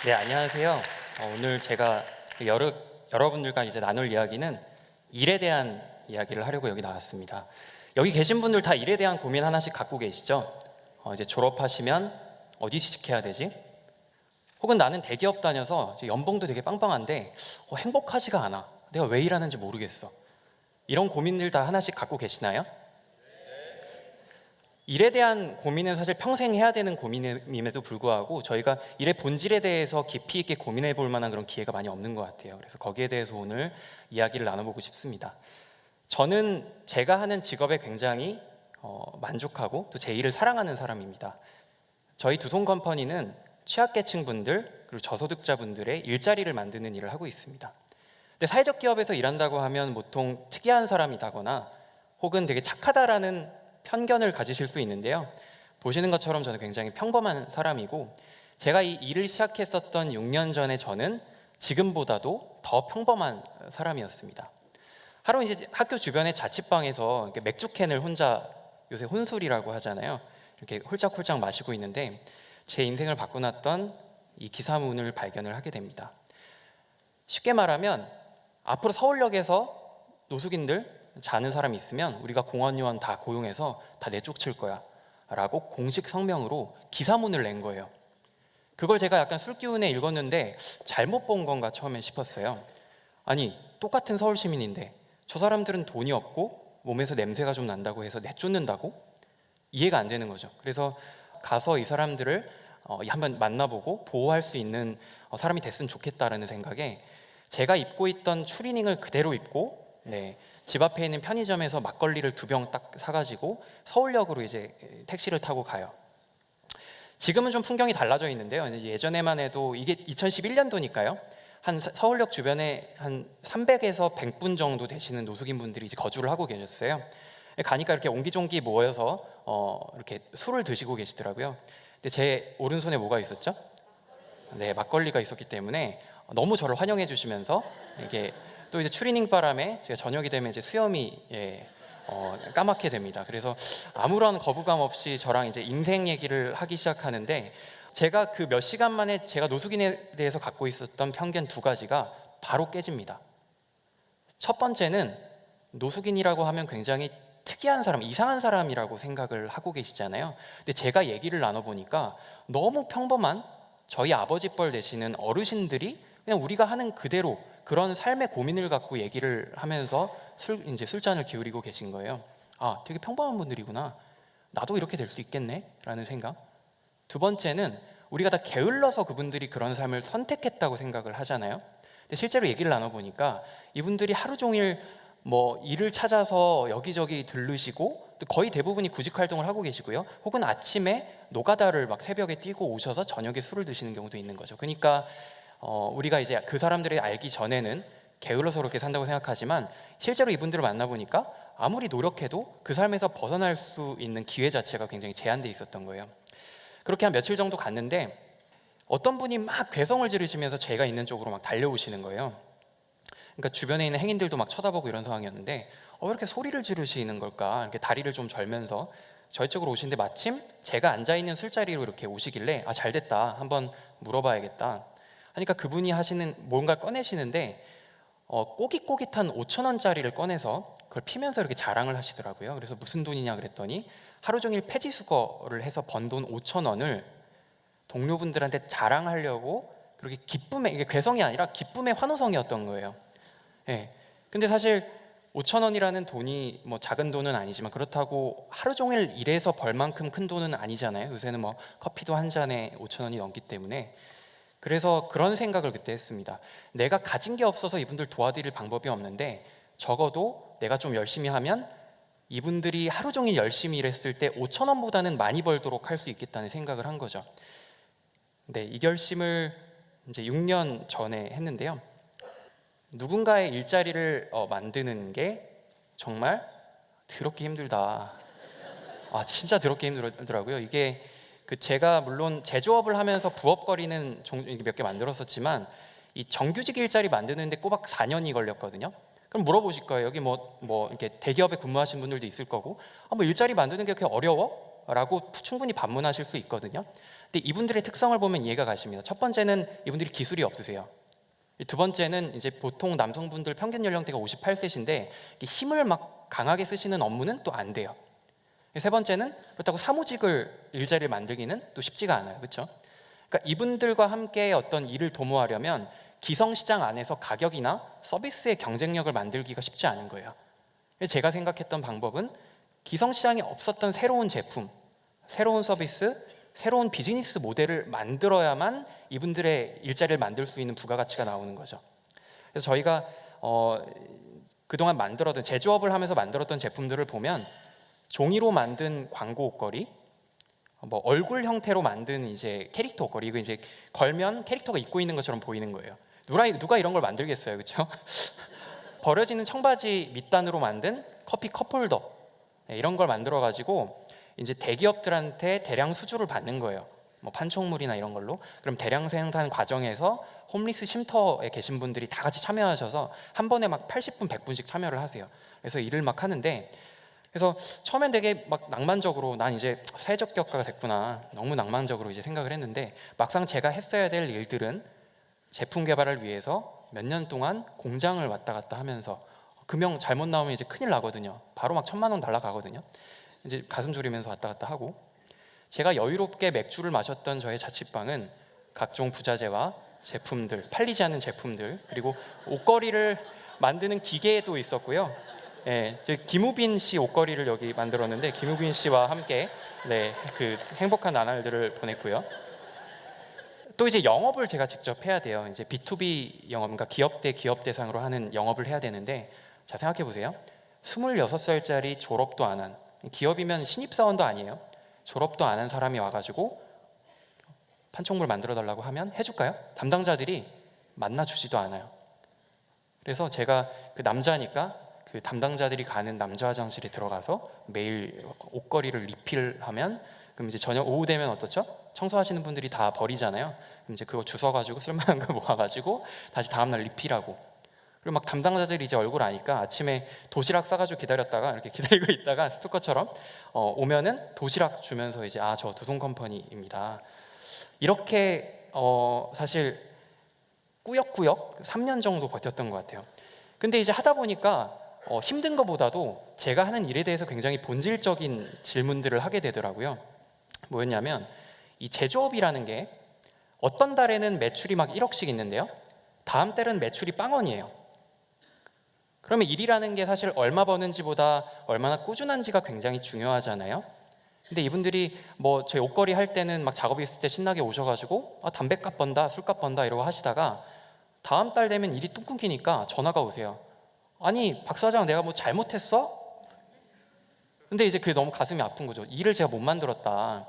네, 안녕하세요. 오늘 제가 여러분들과 이제 나눌 이야기는 일에 대한 이야기를 하려고 여기 나왔습니다. 여기 계신 분들 다 일에 대한 고민 하나씩 갖고 계시죠? 이제 졸업하시면 어디 취직해야 되지? 혹은 나는 대기업 다녀서 이제 연봉도 되게 빵빵한데 행복하지가 않아. 내가 왜 일하는지 모르겠어. 이런 고민들 다 하나씩 갖고 계시나요? 일에 대한 고민은 사실 평생 해야 되는 고민임에도 불구하고 저희가 일의 본질에 대해서 깊이 있게 고민해 볼 만한 그런 기회가 많이 없는 것 같아요. 그래서 거기에 대해서 오늘 이야기를 나눠보고 싶습니다. 저는 제가 하는 직업에 굉장히 만족하고 또 제 일을 사랑하는 사람입니다. 저희 두손컴퍼니는 취약계층 분들 그리고 저소득자분들의 일자리를 만드는 일을 하고 있습니다. 근데 사회적 기업에서 일한다고 하면 보통 특이한 사람이다거나 혹은 되게 착하다라는 편견을 가지실 수 있는데요. 보시는 것처럼 저는 굉장히 평범한 사람이고 제가 이 일을 시작했었던 6년 전에 저는 지금보다도 더 평범한 사람이었습니다. 하루 이제 학교 주변의 자취방에서 이렇게 맥주캔을 혼자 요새 혼술이라고 하잖아요. 이렇게 홀짝홀짝 마시고 있는데 제 인생을 바꿔놨던 이 기사문을 발견을 하게 됩니다. 쉽게 말하면 앞으로 서울역에서 노숙인들 자는 사람이 있으면 우리가 공원 요원 다 고용해서 다 내쫓을 거야 라고 공식 성명으로 기사문을 낸 거예요. 그걸 제가 약간 술 기운에 읽었는데 잘못 본 건가 처음엔 싶었어요. 아니 똑같은 서울 시민인데 저 사람들은 돈이 없고 몸에서 냄새가 좀 난다고 해서 내쫓는다고? 이해가 안 되는 거죠. 그래서 가서 이 사람들을 한번 만나보고 보호할 수 있는 사람이 됐으면 좋겠다라는 생각에 제가 입고 있던 추리닝을 그대로 입고 집 앞에 있는 편의점에서 막걸리를 2병 딱 사가지고 서울역으로 이제 택시를 타고 가요. 지금은 좀 풍경이 달라져 있는데요. 예전에만 해도 이게 2011년도니까요. 한 서울역 주변에 한 300에서 100분 정도 되시는 노숙인 분들이 이제 거주를 하고 계셨어요. 가니까 이렇게 옹기종기 모여서 이렇게 술을 드시고 계시더라고요. 근데 제 오른손에 뭐가 있었죠? 네, 막걸리가 있었기 때문에 너무 저를 환영해 주시면서 이게 또 이제 추리닝 바람에 제가 저녁이 되면 이제 수염이 까맣게 됩니다. 그래서 아무런 거부감 없이 저랑 이제 인생 얘기를 하기 시작하는데 제가 그 몇 시간 만에 제가 노숙인에 대해서 갖고 있었던 편견 2가지가 바로 깨집니다. 첫 번째는 노숙인이라고 하면 굉장히 특이한 사람, 이상한 사람이라고 생각을 하고 계시잖아요. 근데 제가 얘기를 나눠보니까 너무 평범한 저희 아버지 뻘 되시는 어르신들이 그냥 우리가 하는 그대로 그런 삶의 고민을 갖고 얘기를 하면서 술잔을 기울이고 계신 거예요. 아, 되게 평범한 분들이구나. 나도 이렇게 될 수 있겠네? 라는 생각. 두 번째는 우리가 다 게을러서 그분들이 그런 삶을 선택했다고 생각을 하잖아요. 근데 실제로 얘기를 나눠보니까 이분들이 하루 종일 뭐 일을 찾아서 여기저기 들르시고 거의 대부분이 구직 활동을 하고 계시고요. 혹은 아침에 노가다를 막 새벽에 뛰고 오셔서 저녁에 술을 드시는 경우도 있는 거죠. 그러니까 우리가 이제 그 사람들이 알기 전에는 게을러서 그렇게 산다고 생각하지만 실제로 이분들을 만나보니까 아무리 노력해도 그 삶에서 벗어날 수 있는 기회 자체가 굉장히 제한돼 있었던 거예요. 그렇게 한 며칠 정도 갔는데 어떤 분이 막 괴성을 지르시면서 제가 있는 쪽으로 막 달려오시는 거예요. 그러니까 주변에 있는 행인들도 막 쳐다보고 이런 상황이었는데 왜 이렇게 소리를 지르시는 걸까? 이렇게 다리를 좀 절면서 저희 쪽으로 오시는데 마침 제가 앉아있는 술자리로 이렇게 오시길래 잘 됐다, 한번 물어봐야겠다 하니까 그분이 하시는 뭔가 꺼내시는데 꼬깃꼬깃한 5,000원짜리를 꺼내서 그걸 피면서 이렇게 자랑을 하시더라고요. 그래서 무슨 돈이냐 그랬더니 하루 종일 폐지 수거를 해서 번 돈 5,000원을 동료분들한테 자랑하려고 그렇게 기쁨의, 이게 괴성이 아니라 기쁨의 환호성이었던 거예요. 예. 근데 사실 5,000원이라는 돈이 뭐 작은 돈은 아니지만 그렇다고 하루 종일 일해서 벌 만큼 큰 돈은 아니잖아요. 요새는 뭐 커피도 한 잔에 5,000원이 넘기 때문에. 그래서 그런 생각을 그때 했습니다. 내가 가진 게 없어서 이분들 도와드릴 방법이 없는데 적어도 내가 좀 열심히 하면 이분들이 하루 종일 열심히 일했을 때 5,000원보다는 많이 벌도록 할 수 있겠다는 생각을 한 거죠. 네, 이 결심을 이제 6년 전에 했는데요. 누군가의 일자리를 만드는 게 정말 더럽게 힘들다. 진짜 더럽게 힘들더라고요. 이게 제가 물론 제조업을 하면서 부업거리는 몇 개 만들었었지만 이 정규직 일자리 만드는데 꼬박 4년이 걸렸거든요. 그럼 물어보실 거예요. 여기 뭐 이렇게 대기업에 근무하신 분들도 있을 거고, 뭐 일자리 만드는 게 그렇게 어려워? 라고 충분히 반문하실 수 있거든요. 근데 근데 이분들의 특성을 보면 이해가 가십니다. 첫 번째는 이분들이 기술이 없으세요. 두 번째는 이제 보통 남성분들 평균 연령대가 58세신데 힘을 막 강하게 쓰시는 업무는 또 안 돼요. 세 번째는 그렇다고 사무직을 일자리를 만들기는 또 쉽지가 않아요. 그렇죠? 그러니까 이분들과 함께 어떤 일을 도모하려면 기성시장 안에서 가격이나 서비스의 경쟁력을 만들기가 쉽지 않은 거예요. 제가 생각했던 방법은 기성시장에 없었던 새로운 제품, 새로운 서비스, 새로운 비즈니스 모델을 만들어야만 이분들의 일자리를 만들 수 있는 부가가치가 나오는 거죠. 그래서 저희가 그동안 만들었던, 제조업을 하면서 만들었던 제품들을 보면 종이로 만든 광고 옷걸이, 뭐 얼굴 형태로 만든 이제 캐릭터 옷걸이, 이거 이제 걸면 캐릭터가 입고 있는 것처럼 보이는 거예요. 누가 이런 걸 만들겠어요, 그렇죠? 버려지는 청바지 밑단으로 만든 커피 컵홀더, 이런 걸 만들어 가지고 이제 대기업들한테 대량 수주를 받는 거예요. 뭐 판촉물이나 이런 걸로. 그럼 대량 생산 과정에서 홈리스 쉼터에 계신 분들이 다 같이 참여하셔서 한 번에 막 80분, 100분씩 참여를 하세요. 그래서 일을 막 하는데, 그래서 처음엔 되게 막 낭만적으로 난 이제 사회적 기업가가 됐구나, 너무 낭만적으로 이제 생각을 했는데, 막상 제가 했어야 될 일들은 제품 개발을 위해서 몇 년 동안 공장을 왔다 갔다 하면서 금형 잘못 나오면 이제 큰일 나거든요. 바로 막 1,000만 원 날라가거든요. 이제 가슴 졸이면서 왔다 갔다 하고, 제가 여유롭게 맥주를 마셨던 저의 자취방은 각종 부자재와 제품들, 팔리지 않는 제품들, 그리고 옷걸이를 만드는 기계도 있었고요. 예, 김우빈 씨 옷걸이를 여기 만들었는데 김우빈 씨와 함께 그 행복한 나날들을 보냈고요. 또 이제 영업을 제가 직접 해야 돼요. 이제 B2B 영업, 그러니까 기업 대 기업 대상으로 하는 영업을 해야 되는데, 자 생각해 보세요. 26살짜리 졸업도 안 한, 기업이면 신입사원도 아니에요. 졸업도 안 한 사람이 와가지고 판촉물 만들어 달라고 하면 해줄까요? 담당자들이 만나주지도 않아요. 그래서 제가 그 남자니까 그 담당자들이 가는 남자 화장실에 들어가서 매일 옷걸이를 리필하면, 그럼 이제 저녁 오후 되면 어떻죠? 청소하시는 분들이 다 버리잖아요. 그럼 이제 그거 주워가지고 쓸만한 거 모아가지고 다시 다음날 리필하고, 그리고 막 담당자들이 이제 얼굴 아니까 아침에 도시락 싸가지고 기다렸다가 이렇게 기다리고 있다가 스토커처럼 오면은 도시락 주면서 이제 저 두송컴퍼니입니다. 이렇게 사실 꾸역꾸역 3년 정도 버텼던 것 같아요. 근데 이제 하다 보니까 힘든 것보다도 제가 하는 일에 대해서 굉장히 본질적인 질문들을 하게 되더라고요. 뭐였냐면, 이 제조업이라는 게 어떤 달에는 매출이 막 1억씩 있는데요, 다음 달은 매출이 0원이에요. 그러면 일이라는 게 사실 얼마 버는지보다 얼마나 꾸준한지가 굉장히 중요하잖아요. 근데 이분들이 뭐 저희 옷걸이 할 때는 막 작업이 있을 때 신나게 오셔가지고 담배값 번다, 술값 번다 이러고 하시다가 다음 달 되면 일이 뚝 끊기니까 전화가 오세요. 아니 박 사장, 내가 뭐 잘못했어? 근데 이제 그게 너무 가슴이 아픈 거죠. 일을 제가 못 만들었다.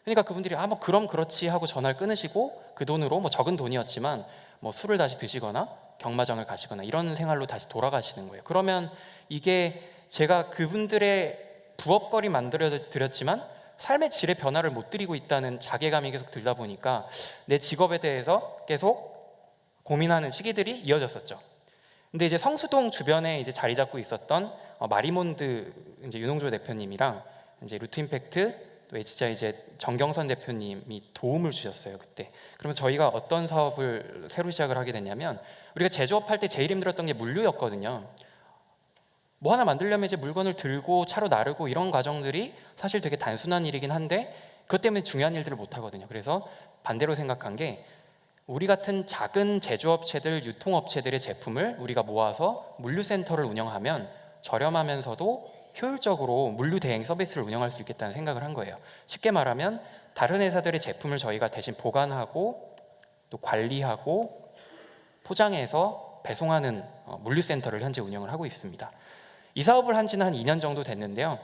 그러니까 그분들이 뭐 그럼 그렇지 하고 전화를 끊으시고, 그 돈으로 뭐 적은 돈이었지만 뭐 술을 다시 드시거나 경마장을 가시거나 이런 생활로 다시 돌아가시는 거예요. 그러면 이게 제가 그분들의 부업거리 만들어 드렸지만 삶의 질의 변화를 못 드리고 있다는 자괴감이 계속 들다 보니까 내 직업에 대해서 계속 고민하는 시기들이 이어졌었죠. 근데 이제 성수동 주변에 이제 자리 잡고 있었던 마리몬드 이제 윤홍조 대표님이랑 이제 루트임팩트, 또 진짜 이제 정경선 대표님이 도움을 주셨어요 그때. 그러면 저희가 어떤 사업을 새로 시작을 하게 됐냐면, 우리가 제조업할 때 제일 힘들었던 게 물류였거든요. 뭐 하나 만들려면 이제 물건을 들고 차로 나르고 이런 과정들이 사실 되게 단순한 일이긴 한데 그것 때문에 중요한 일들을 못 하거든요. 그래서 반대로 생각한 게, 우리 같은 작은 제조업체들, 유통업체들의 제품을 우리가 모아서 물류센터를 운영하면 저렴하면서도 효율적으로 물류 대행 서비스를 운영할 수 있겠다는 생각을 한 거예요. 쉽게 말하면 다른 회사들의 제품을 저희가 대신 보관하고 또 관리하고 포장해서 배송하는 물류센터를 현재 운영을 하고 있습니다. 이 사업을 한 지는 한 2년 정도 됐는데요,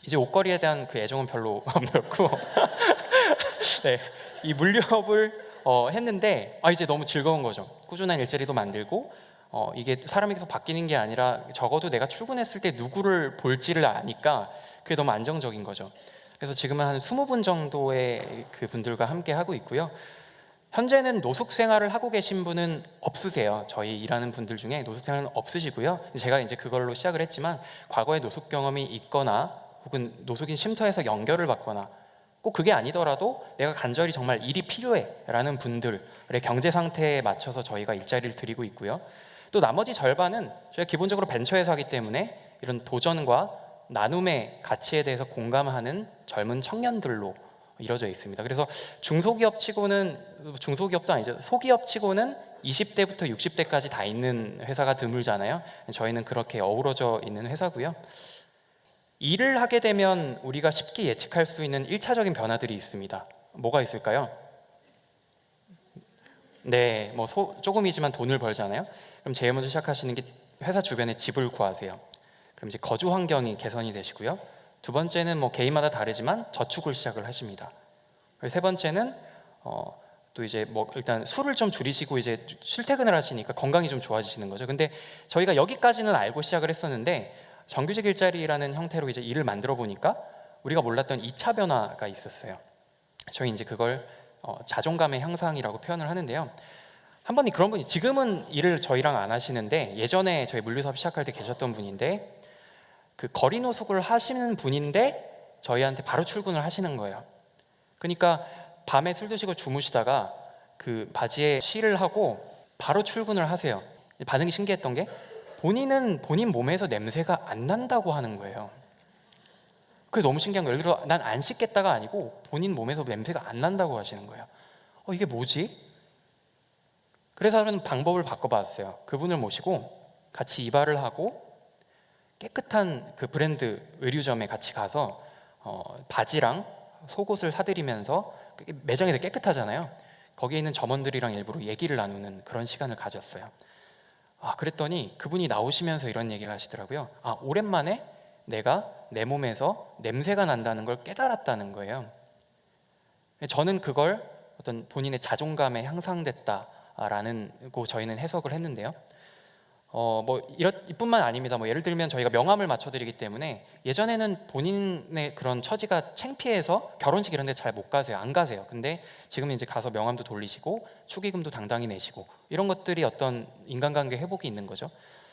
이제 옷걸이에 대한 그 애정은 별로 없었고 네, 이 물류업을 했는데 이제 너무 즐거운 거죠. 꾸준한 일자리도 만들고, 이게 사람이 계속 바뀌는 게 아니라 적어도 내가 출근했을 때 누구를 볼지를 아니까 그게 너무 안정적인 거죠. 그래서 지금은 한 20분 정도의 그 분들과 함께 하고 있고요. 현재는 노숙 생활을 하고 계신 분은 없으세요. 저희 일하는 분들 중에 노숙 생활은 없으시고요. 제가 이제 그걸로 시작을 했지만 과거에 노숙 경험이 있거나 혹은 노숙인 쉼터에서 연결을 받거나 꼭 그게 아니더라도 내가 간절히 정말 일이 필요해라는 분들의 경제 상태에 맞춰서 저희가 일자리를 드리고 있고요. 또 나머지 절반은 저희가 기본적으로 벤처에서 하기 때문에 이런 도전과 나눔의 가치에 대해서 공감하는 젊은 청년들로 이루어져 있습니다. 그래서 중소기업도 아니죠. 소기업치고는 20대부터 60대까지 다 있는 회사가 드물잖아요. 저희는 그렇게 어우러져 있는 회사고요. 일을 하게 되면 우리가 쉽게 예측할 수 있는 1차적인 변화들이 있습니다. 뭐가 있을까요? 네, 조금이지만 돈을 벌잖아요. 그럼 제일 먼저 시작하시는 게 회사 주변에 집을 구하세요. 그럼 이제 거주 환경이 개선이 되시고요. 두 번째는 개인마다 다르지만 저축을 시작을 하십니다. 그리고 세 번째는 또 이제 일단 술을 좀 줄이시고 이제 출퇴근을 하시니까 건강이 좀 좋아지시는 거죠. 근데 저희가 여기까지는 알고 시작을 했었는데 정규직 일자리라는 형태로 이제 일을 만들어 보니까 우리가 몰랐던 2차 변화가 있었어요. 저희 이제 그걸 자존감의 향상이라고 표현을 하는데요. 한 번이 그런 분이 지금은 일을 저희랑 안 하시는데 예전에 저희 물류사업 시작할 때 계셨던 분인데 그 거리 노숙을 하시는 분인데 저희한테 바로 출근을 하시는 거예요. 그러니까 밤에 술 드시고 주무시다가 그 바지에 실을 하고 바로 출근을 하세요. 반응이 신기했던 게 본인은 본인 몸에서 냄새가 안 난다고 하는 거예요. 그게 너무 신기한 거예요. 예를 들어 난 안 씻겠다가 아니고 본인 몸에서 냄새가 안 난다고 하시는 거예요. 이게 뭐지? 그래서 저는 방법을 바꿔봤어요. 그분을 모시고 같이 이발을 하고 깨끗한 그 브랜드 의류점에 같이 가서 바지랑 속옷을 사드리면서 매장에서 깨끗하잖아요. 거기에 있는 점원들이랑 일부러 얘기를 나누는 그런 시간을 가졌어요. 그랬더니 그분이 나오시면서 이런 얘기를 하시더라고요. 오랜만에 내가 내 몸에서 냄새가 난다는 걸 깨달았다는 거예요. 저는 그걸 어떤 본인의 자존감에 향상됐다라는 고 저희는 해석을 했는데요. 이뿐만 아닙니다. 예를 들면 저희가 명함을 맞춰드리기 때문에 예전에는 본인의 그런 처지가 창피해서 결혼식 이런 데 잘 못 가세요. 안 가세요. 근데 지금은 이제 가서 명함도 돌리시고 축의금도 당당히 내시고 이런 것들이 어떤 인간관계 회복이 있는 거죠.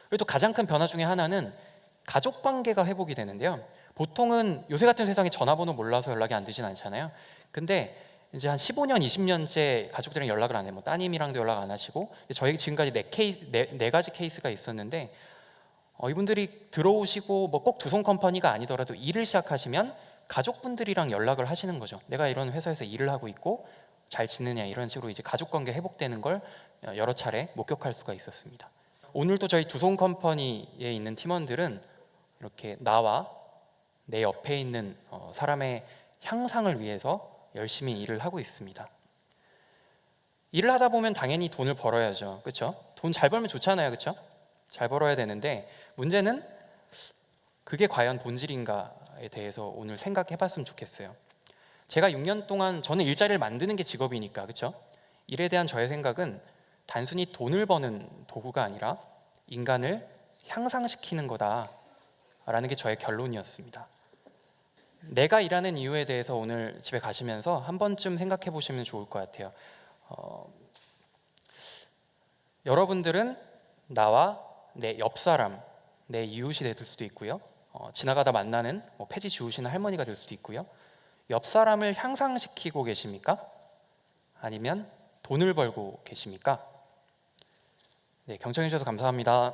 그리고 또 가장 큰 변화 중에 하나는 가족관계가 회복이 되는데요. 보통은 요새 같은 세상에 전화번호 몰라서 연락이 안 되진 않잖아요. 근데 이제 한 15년, 20년째 가족들이랑 연락을 안 해요. 따님이랑도 연락 안 하시고 저희 지금까지 네 가지 케이스가 있었는데 이분들이 들어오시고 꼭 두손 컴퍼니가 아니더라도 일을 시작하시면 가족분들이랑 연락을 하시는 거죠. 내가 이런 회사에서 일을 하고 있고 잘 지내냐 이런 식으로 이제 가족관계 회복되는 걸 여러 차례 목격할 수가 있었습니다. 오늘도 저희 두손 컴퍼니에 있는 팀원들은 이렇게 나와 내 옆에 있는 사람의 향상을 위해서 열심히 일을 하고 있습니다. 일을 하다 보면 당연히 돈을 벌어야죠. 그렇죠? 돈 잘 벌면 좋잖아요. 그렇죠? 잘 벌어야 되는데 문제는 그게 과연 본질인가에 대해서 오늘 생각해 봤으면 좋겠어요. 제가 6년 동안 저는 일자리를 만드는 게 직업이니까 그렇죠? 일에 대한 저의 생각은 단순히 돈을 버는 도구가 아니라 인간을 향상시키는 거다라는 게 저의 결론이었습니다. 내가 일하는 이유에 대해서 오늘 집에 가시면서 한 번쯤 생각해 보시면 좋을 것 같아요. 여러분들은 나와 내 옆 사람, 내 이웃이 될 수도 있고요. 지나가다 만나는 폐지 주우시는 할머니가 될 수도 있고요. 옆 사람을 향상시키고 계십니까? 아니면 돈을 벌고 계십니까? 네, 경청해 주셔서 감사합니다.